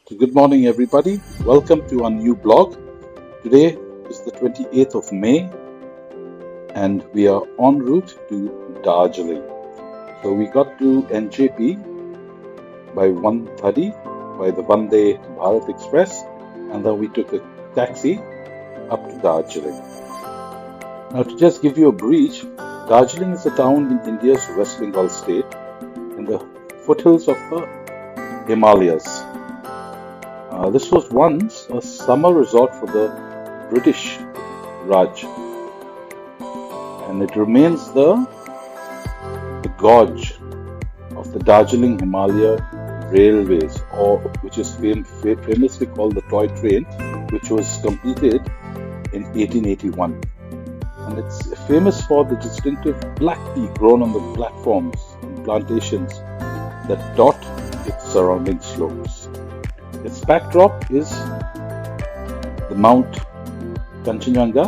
So good morning, everybody. Welcome to our new blog. Today is the 28th of May, and we are en route to Darjeeling. So we got to NJP by 1:30 by the Vande Bharat Express, and then we took a taxi up to Darjeeling. Now, to just give you a brief, Darjeeling is a town in India's West Bengal state in the foothills of the Himalayas. This was once a summer resort for the British Raj, and it remains the gauge of the Darjeeling Himalaya Railways, or which is famously called the toy train, which was completed in 1881. And it's famous for the distinctive black tea grown on the platforms and plantations that dot its surrounding slopes. Its backdrop is the Mount Kanchenjunga,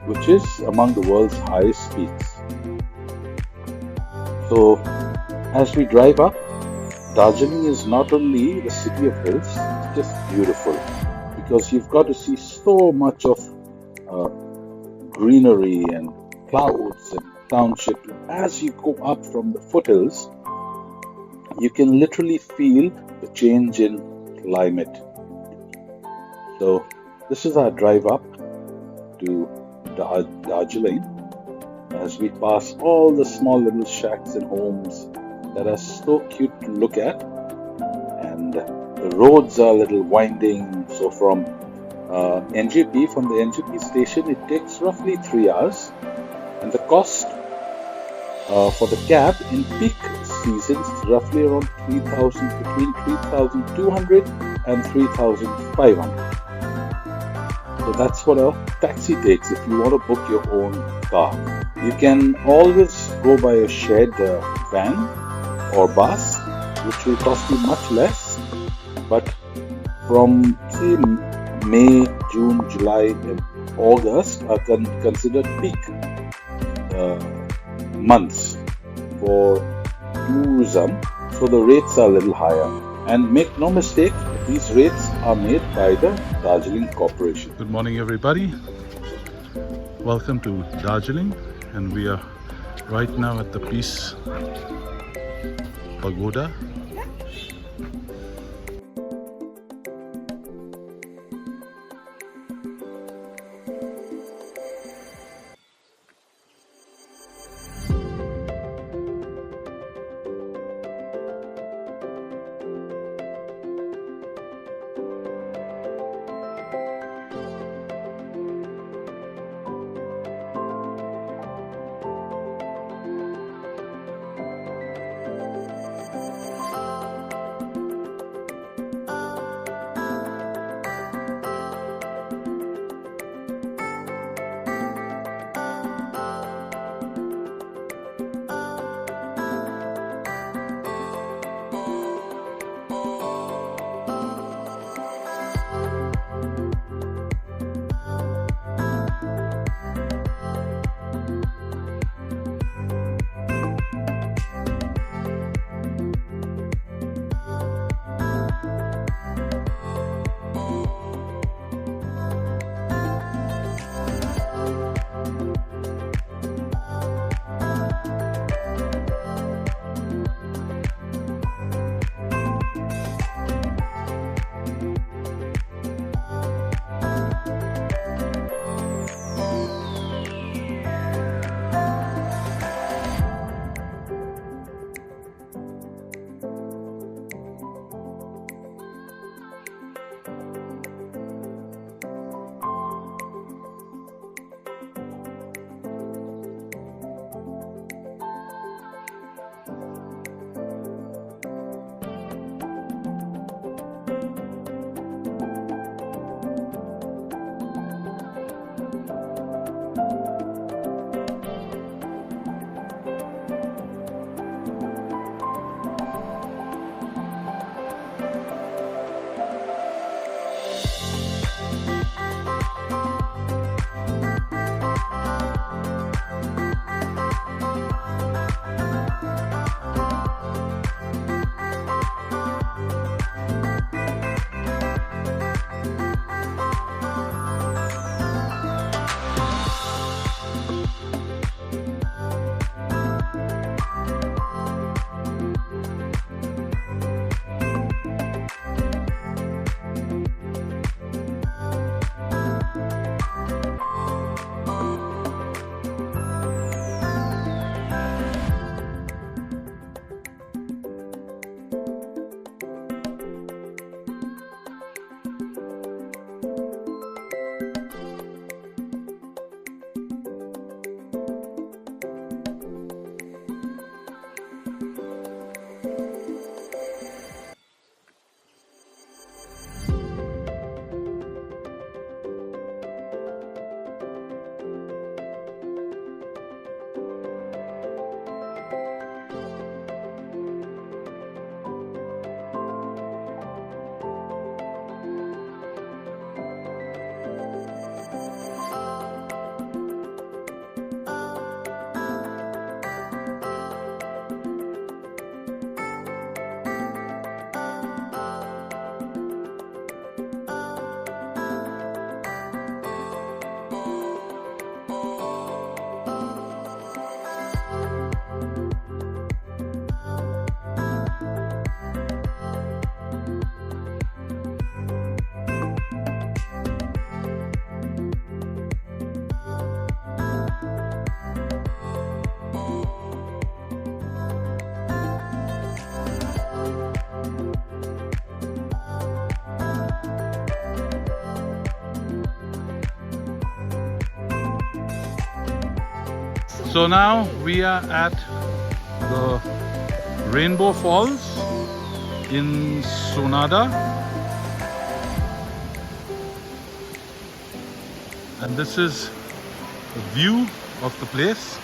which is among the world's highest peaks. So, as we drive up, Darjeeling is not only the city of hills, it's just beautiful because you've got to see so much of uh, greenery and clouds and township. As you go up from the foothills, you can literally feel the change in climate. So, this is our drive up to Darjeeling as we pass all the small little shacks and homes that are so cute to look at. And the roads are a little winding. So from NJP, from the NJP station, it takes roughly 3 hours. And the cost for the cab in peak seasons is roughly around 3,000, between 3,200 and 3,500. So that's what a taxi takes if you want to book your own car. You can always go by a shared van or bus, which will cost you much less. But from say May, June, July, and August are considered peak months for tourism, so the rates are a little higher. And make no mistake, these rates are made by the Darjeeling Corporation. Good morning, everybody. Welcome to Darjeeling, and we are right now at the Peace Pagoda. So now we are at the Rainbow Falls in Sonada, and this is the view of the place.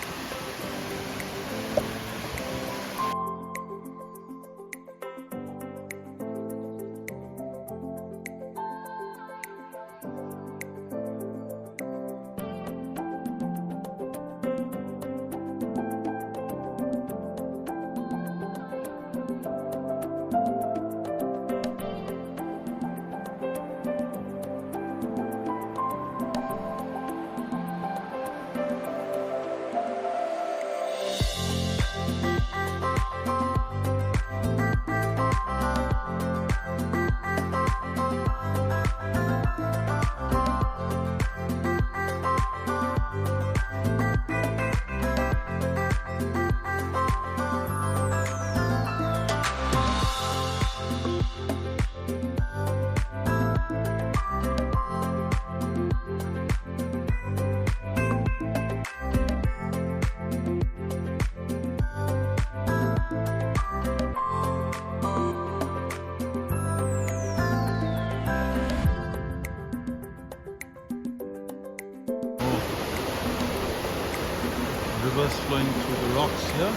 Rivers flowing through the rocks here,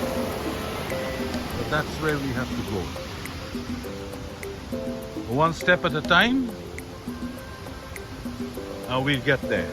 but that's where we have to go. One step at a time, and we'll get there.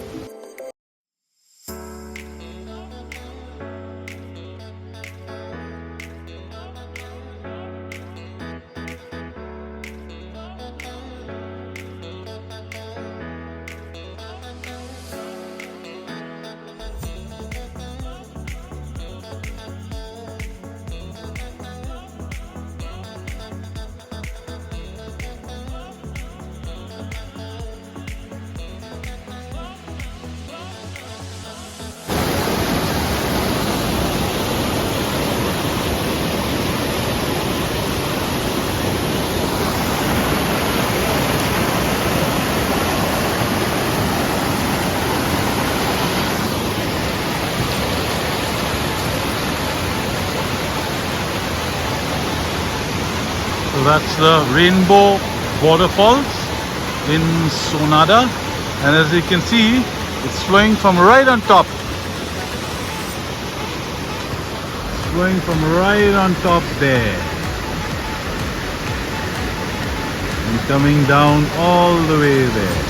So that's the Rainbow Waterfalls in Sonada, and as you can see, it's flowing from right on top. It's flowing from right on top there, and coming down all the way there.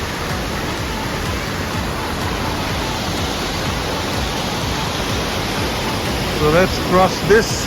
So let's cross this.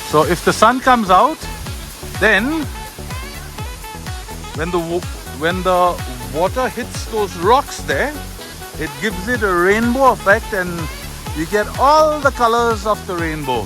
So if the sun comes out, then when the water hits those rocks there, It gives it a rainbow effect and you get all the colors of the rainbow.